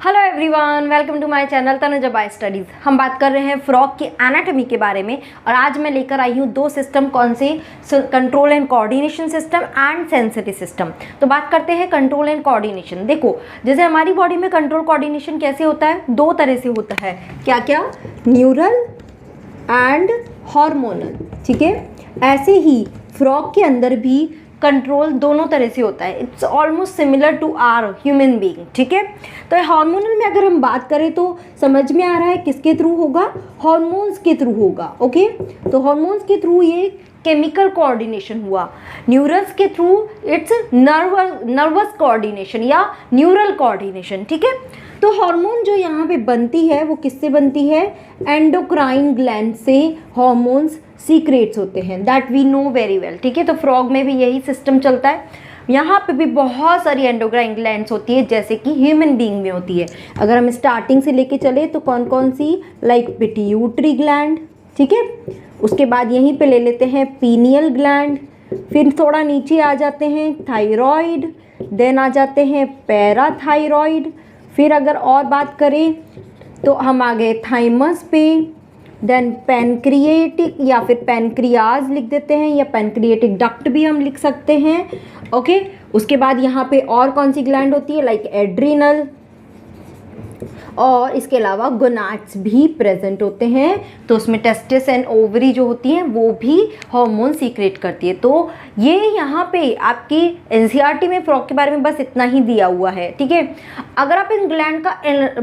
Hello everyone, welcome to my channel Tanuja by studies. हम बात कर रहे हैं फ्रॉग की एनाटॉमी के बारे में और आज मैं लेकर आई हूँ दो सिस्टम, कौन से? Control and coordination system and sensory system. तो बात करते हैं कंट्रोल एंड कोऑर्डिनेशन। देखो, जैसे हमारी बॉडी में कंट्रोल कोऑर्डिनेशन कैसे होता है, दो तरह से होता है। क्या क्या? Neural and hormonal. ठीक है, ऐसे ही फ्रॉग के अंदर भी कंट्रोल दोनों तरह से होता है। It's almost similar to our human being. ठीक है, तो हार्मोनल में अगर हम बात करें तो समझ में आ रहा है किसके थ्रू होगा? हार्मोन्स के थ्रू होगा। ओके, तो हार्मोन्स के थ्रू ये केमिकल कोऑर्डिनेशन हुआ। न्यूरल्स के थ्रू इट्स नर्वस कोऑर्डिनेशन या न्यूरल कोऑर्डिनेशन। ठीक है, तो हार्मोन जो यहाँ पे बनती है वो किससे बनती है? एंडोक्राइन ग्लैंड से हार्मोन्स सीक्रेट्स होते हैं, that we know very well. ठीक है, तो फ्रॉग में भी यही सिस्टम चलता है। यहाँ पे भी बहुत सारी एंडोक्राइन ग्लैंड्स होती है, जैसे कि ह्यूमन बीइंग में होती है। अगर हम स्टार्टिंग से लेके चले तो कौन कौन सी? Like pituitary gland. ठीक है, उसके बाद यहीं पे ले लेते हैं पीनियल ग्लैंड, फिर थोड़ा नीचे आ जाते हैं थायराइड, देन आ जाते हैं पैराथायराइड, फिर अगर और बात करें तो हम आ गए थाइमस पे, देन पैनक्रिएटिक या फिर पैनक्रियाज लिख देते हैं, या पैनक्रिएटिक डक्ट भी हम लिख सकते हैं। ओके, उसके बाद यहाँ पे और कौन सी ग्लैंड होती है? लाइक एड्रिनल, और इसके अलावा गोनाड्स भी प्रेजेंट होते हैं। तो उसमें टेस्टिस एंड ओवरी जो होती हैं वो भी हार्मोन सीक्रेट करती है। तो ये यहाँ पे आपकी एनसीईआरटी में फ्रॉग के बारे में बस इतना ही दिया हुआ है। ठीक है, अगर आप इन ग्लैंड का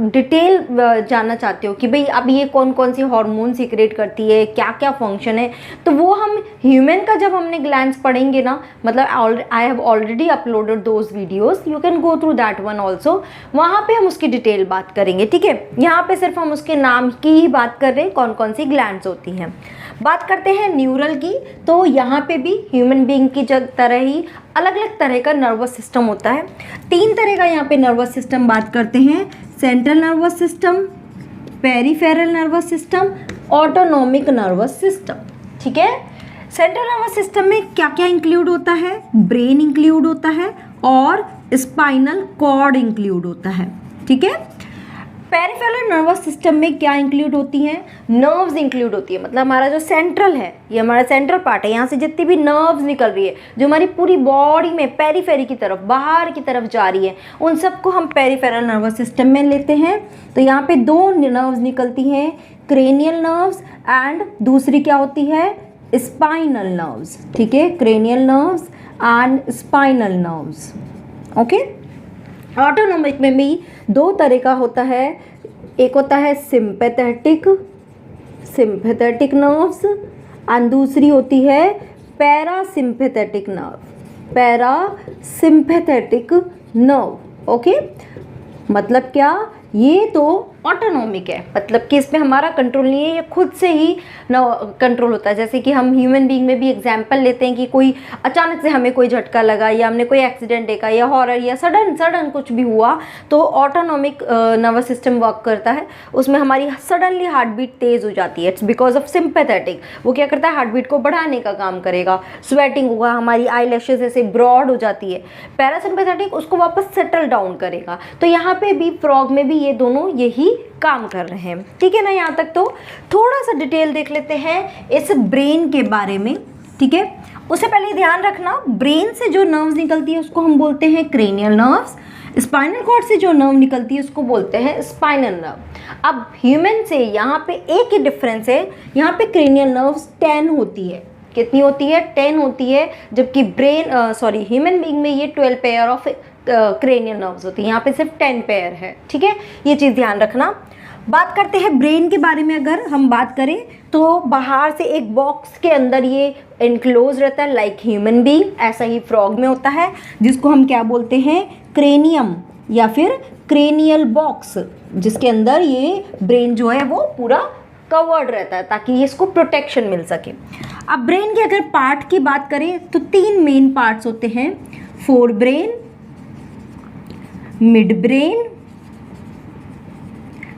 डिटेल जानना चाहते हो कि भाई अब ये कौन कौन सी हार्मोन सीक्रेट करती है, क्या क्या फंक्शन है, तो वो हम ह्यूमन का जब हमने ग्लैंड्स पढ़ेंगे ना, मतलब I have already uploaded those videos, you can go through that one also. वहाँ पे हम उसकी डिटेल बात करेंगे। ठीक है, यहाँ पे सिर्फ हम उसके नाम की ही बात कर रहे हैं, कौन कौन सी ग्लैंड्स होती हैं। बात करते हैं न्यूरल की, तो यहाँ पे भी ह्यूमन बीइंग की तरह ही अलग अलग तरह का नर्वस सिस्टम होता है। तीन तरह का यहाँ पे नर्वस सिस्टम बात करते हैं: central nervous system, peripheral nervous system, autonomic nervous system. ठीक है, सेंट्रल नर्वस सिस्टम में क्या क्या इंक्लूड होता है? ब्रेन इंक्लूड होता है और स्पाइनल कॉर्ड इंक्लूड होता है। ठीक है, पेरिफेरल नर्वस सिस्टम में क्या इंक्लूड होती हैं? नर्व्स इंक्लूड होती है। मतलब हमारा जो सेंट्रल है, ये हमारा सेंट्रल पार्ट है, यहाँ से जितनी भी नर्व्स निकल रही है जो हमारी पूरी बॉडी में पेरीफेरी की तरफ, बाहर की तरफ जा रही है, उन सबको हम पेरिफेरल नर्वस सिस्टम में लेते हैं। तो यहाँ पे दो नर्व्स निकलती हैं, क्रेनियल नर्व्स एंड दूसरी क्या होती है? Spinal nerves. ठीक है, cranial nerves and spinal nerves. Okay, autonomic में भी दो तरह का होता है, एक होता है सिंपैथेटिक नर्व्स एंड दूसरी होती है पैरासिम्पैथेटिक नर्व। ओके, मतलब क्या? ये तो ऑटोनॉमिक है, मतलब कि इसमें हमारा कंट्रोल नहीं है, ये खुद से ही कंट्रोल होता है। जैसे कि हम ह्यूमन बीइंग में भी एग्जांपल लेते हैं कि कोई अचानक से हमें कोई झटका लगा, या हमने कोई एक्सीडेंट देखा, या हॉरर, या सडन कुछ भी हुआ, तो ऑटोनॉमिक नर्वस सिस्टम वर्क करता है। उसमें हमारी सडनली हार्ट बीट तेज़ हो जाती है, इट्स बिकॉज ऑफ सिंपैथेटिक। वो क्या करता है? हार्ट बीट को बढ़ाने का काम करेगा, स्वेटिंग होगा, हमारी आई लैशेज ऐसे ब्रॉड हो जाती है। पैरासिम्पैथेटिक उसको वापस सेटल डाउन करेगा। तो यहाँ पे भी फ्रॉग में भी ये दोनों यही काम कर रहे हैं। ठीक है ना, यहाँ तक तो थोड़ा सा डिटेल देख लेते हैं इस ब्रेन के बारे में। ठीक है, उससे पहले ध्यान रखना, ब्रेन से जो नर्व्स निकलती है उसको हम बोलते हैं क्रेनियल नर्व्स, स्पाइनल कॉर्ड से जो नर्व निकलती है उसको बोलते हैं स्पाइनल नर्व। अब ह्यूमन से यहाँ पे एक ही डिफरेंस है, यहाँ पे क्रेनियल नर्व्स 10 होती है। कितनी होती है? 10 होती है, जबकि ह्यूमन बीइंग में ये 12 पेयर ऑफ क्रेनियल नर्व्स होती है, यहाँ पे सिर्फ 10 पेयर है। ठीक है, ये चीज़ ध्यान रखना। बात करते हैं ब्रेन के बारे में। अगर हम बात करें तो बाहर से एक बॉक्स के अंदर ये इनक्लोज रहता है, लाइक ह्यूमन बीइंग, ऐसा ही फ्रॉग में होता है, जिसको हम क्या बोलते हैं? क्रेनियम या फिर क्रेनियल बॉक्स, जिसके अंदर ये ब्रेन जो है वो पूरा कवर्ड रहता है ताकि इसको प्रोटेक्शन मिल सके। अब ब्रेन के अगर पार्ट की बात करें तो 3 मेन पार्ट्स होते हैं: fore brain, mid brain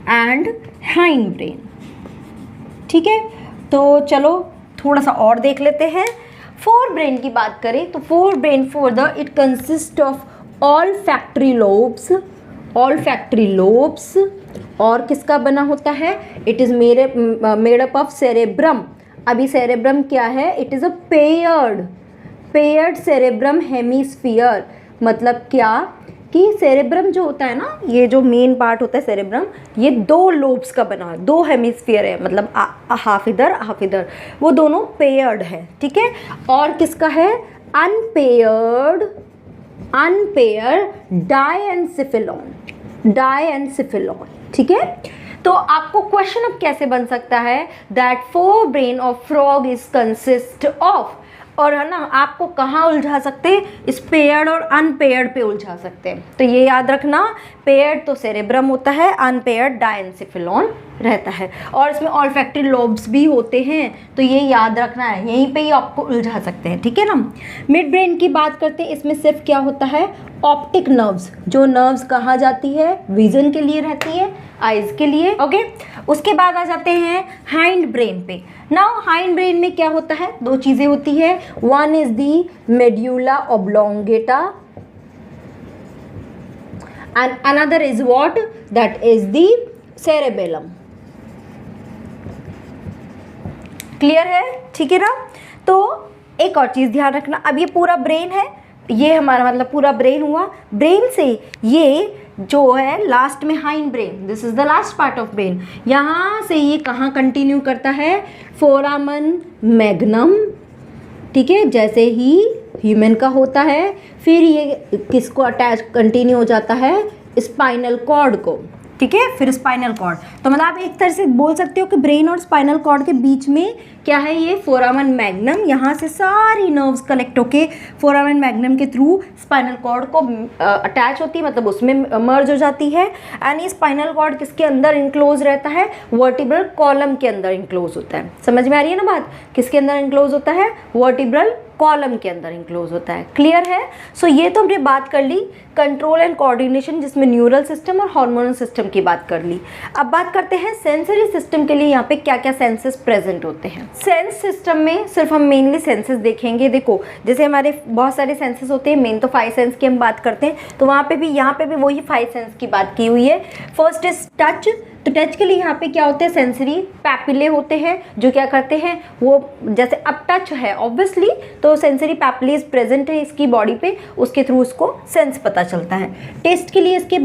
and hind brain. ठीक है, तो चलो थोड़ा सा और देख लेते हैं। फोर ब्रेन की बात करें तो fore brain it consist of all factory lobes, olfactory lobes, और किसका बना होता है, it is made up of cerebrum. अभी सेरेब्रम क्या है, it is a paired cerebrum hemisphere. मतलब क्या कि सेरेब्रम जो होता है ना, ये जो मेन पार्ट होता है सेरेब्रम, ये 2 लोब्स का बना है, 2 हेमीस्फीयर है, मतलब हाफ इधर हाफ इधर, वो दोनों पेयर्ड है, ठीक है। और किसका है, अनपेयर्ड डायएन्सिफिलॉन, ठीक है। तो आपको क्वेश्चन अब कैसे बन सकता है, that fore brain of frog is consist of, और है ना, आपको कहाँ उलझा सकते हैं, इस पेयर्ड और अनपेयर्ड पे उलझा सकते हैं। तो ये याद रखना, पेयर्ड तो सेरेब्रम होता है, अनपेयर्ड डायएन्सिफिलॉन रहता है, और इसमें ऑल्फैक्टरी लोब्स भी होते हैं, तो ये याद रखना है, यहीं पे ही आपको उलझा सकते हैं, ठीक है ना। मिड ब्रेन की बात करते हैं, इसमें सिर्फ क्या होता है, ऑप्टिक नर्व्स, जो नर्व्स कहाँ जाती है, विजन के लिए रहती है, आइज के लिए, ओके। उसके बाद आ जाते हैं हाइंड ब्रेन पे। नाउ हाइंड ब्रेन में क्या होता है, 2 चीज़ें होती है, one is the medulla oblongata and another is what, that is the cerebellum। Clear है, ठीक है ना। तो एक और चीज़ ध्यान रखना, अब ये पूरा ब्रेन है, ये हमारा मतलब पूरा ब्रेन हुआ, ब्रेन से ये जो है लास्ट में hind brain, this is the last part of brain, यहाँ से ये कहाँ कंटिन्यू करता है, फोरामन मैग्नम, ठीक है, जैसे ही ह्यूमन का होता है, फिर ये किसको अटैच कंटिन्यू हो जाता है, स्पाइनल कॉर्ड को, ठीक है, फिर स्पाइनल कॉर्ड। तो मतलब आप एक तरह से बोल सकते हो कि ब्रेन और स्पाइनल कॉर्ड के बीच में क्या है, ये फोरामन मैग्नम, यहाँ से सारी नर्व्स कलेक्ट होके फोरामन मैग्नम के थ्रू स्पाइनल कॉर्ड को अटैच होती है, मतलब उसमें मर्ज हो जाती है। एंड ये स्पाइनल कॉर्ड किसके अंदर इंक्लोज रहता है, वर्टिब्रल कॉलम के अंदर इंक्लोज होता है। समझ में आ रही है ना बात, किसके अंदर इंक्लोज होता है, वर्टिब्रल कॉलम के अंदर इंक्लोज होता है। क्लियर है। सो ये तो हमने बात कर ली कंट्रोल एंड कोऑर्डिनेशन, जिसमें न्यूरल सिस्टम और हार्मोनल सिस्टम की बात कर ली। अब बात करते हैं सेंसरी सिस्टम के लिए यहाँ पे क्या क्या सेंसेस प्रेजेंट होते हैं। सेंस सिस्टम में सिर्फ हम मेनली सेंसेस देखेंगे। देखो जैसे हमारे बहुत सारे सेंसेस होते हैं, मेन तो 5 सेंस की हम बात करते हैं, तो वहाँ पे भी यहाँ पे भी वही 5 सेंस की बात की हुई है। First is touch. तो टच के लिए यहाँ पे क्या होते हैं, सेंसरी पैपिले होते हैं जो क्या करते हैं, वो जैसे अब टच है ऑब्वियसली तो सेंसरी पैपिलेज प्रेजेंट है इसकी बॉडी पे, उसके थ्रू उसको सेंस पता चलता है। टेस्ट के लिए इसके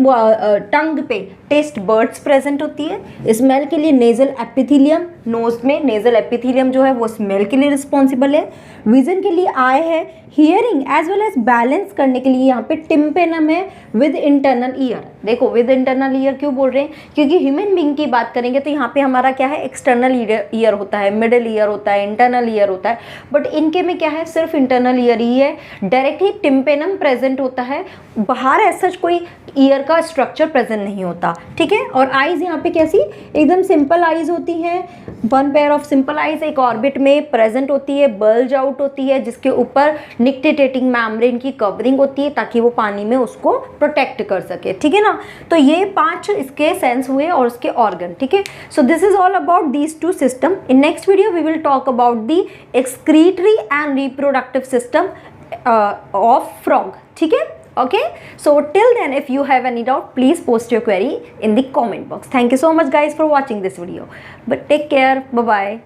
टंग पे टेस्ट बर्ड्स प्रेजेंट होती है। स्मेल के लिए नेजल एपिथेलियम, नोज में नेजल एपिथेलियम जो है वो स्मेल के लिए रिस्पॉन्सिबल है। विजन के लिए आई है। Hearing as well as balance करने के लिए यहाँ पे टिम्पेनम है विद इंटरनल ईयर। देखो विद इंटरनल ईयर क्यों बोल रहे हैं, क्योंकि ह्यूमन बीइंग की बात करेंगे तो यहाँ पे हमारा क्या है, एक्सटर्नल ईयर होता है, मिडिल ईयर होता है, इंटरनल ईयर होता है, बट इनके में क्या है, सिर्फ इंटरनल ईयर ही है। डायरेक्ट ही टिम्पेनम प्रेजेंट होता है, बाहर ऐसा कोई ईयर का स्ट्रक्चर प्रेजेंट नहीं होता, ठीक है। और आईज यहाँ पे कैसी, एकदम सिंपल आईज होती हैं, 1 पेयर ऑफ सिंपल आईज एक ऑर्बिट में प्रेजेंट होती है, बल्ज आउट होती है, जिसके ऊपर निक्टेटेटिंग मेम्ब्रेन की कवरिंग होती है ताकि वो पानी में उसको प्रोटेक्ट कर सके, ठीक है ना। तो ये 5 इसके सेंस हुए और उसके ऑर्गन, ठीक है। So this is all about these 2 system. In next video we will talk about the excretory and reproductive system of frog, ठीक है। Okay, so till then if you have any doubt please post your query in the comment box. Thank you so much guys for watching this video, but take care, bye bye.